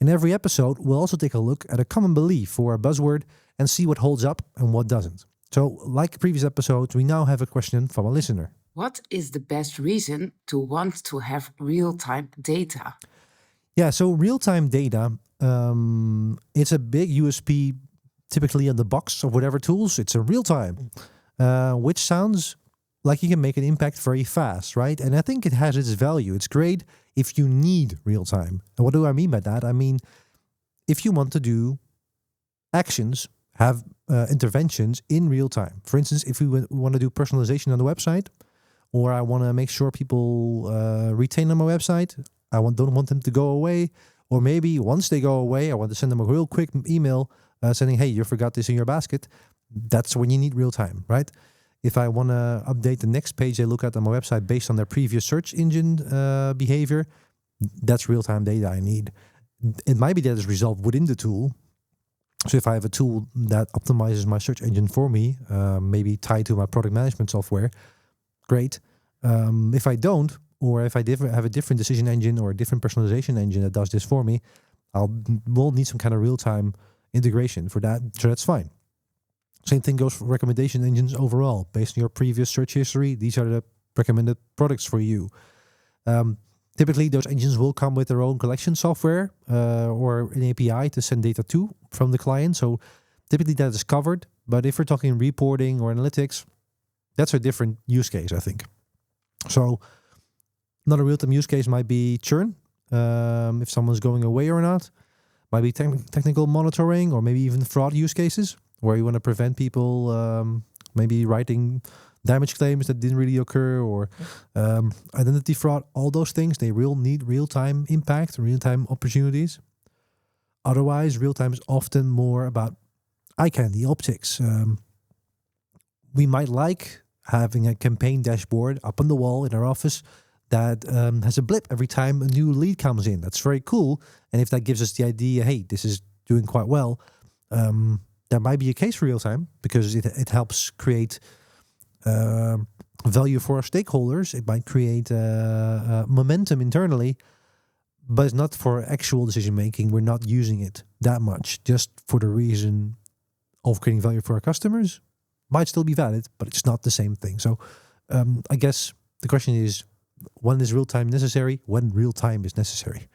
In every episode, we'll also take a look at a common belief or a buzzword and see what holds up and what doesn't. So, like previous episodes, we now have a question from a listener. What is the best reason to want to have real-time data? Yeah, so real-time data, it's a big USP typically on the box of whatever tools. It's a real-time, which sounds like you can make an impact very fast, right? And I think it has its value. It's great if you need real-time. And what do I mean by that? I mean, if you want to do actions, have interventions in real time. For instance, if we want to do personalization on the website, or I want to make sure people retain on my website, don't want them to go away, or maybe once they go away, I want to send them a real quick email saying, hey, you forgot this in your basket. That's when you need real time, right? If I want to update the next page they look at on my website based on their previous search engine behavior, that's real-time data I need. It might be that it's resolved within the tool. So if I have a tool that optimizes my search engine for me, maybe tied to my product management software, great. If I don't, or if I have a different decision engine or a different personalization engine that does this for me, we'll need some kind of real-time integration for that. So that's fine. Same thing goes for recommendation engines overall. Based on your previous search history, these are the recommended products for you. Typically, those engines will come with their own collection software or an API to send data to from the client. So typically that is covered. But if we're talking reporting or analytics, that's a different use case, I think. So another real-time use case might be churn, if someone's going away or not. Might be technical monitoring, or maybe even fraud use cases, where you want to prevent people maybe writing damage claims that didn't really occur, or identity fraud. All those things, they need real-time impact, real-time opportunities. Otherwise, real-time is often more about eye candy, optics. We might like having a campaign dashboard up on the wall in our office that has a blip every time a new lead comes in. That's very cool. And if that gives us the idea, hey, this is doing quite well, there might be a case for real time, because it helps create value for our stakeholders. It might create momentum internally, but it's not for actual decision making. We're not using it that much just for the reason of creating value for our customers. Might still be valid, but it's not the same thing. So I guess the question is, when is real time necessary? When real time is necessary?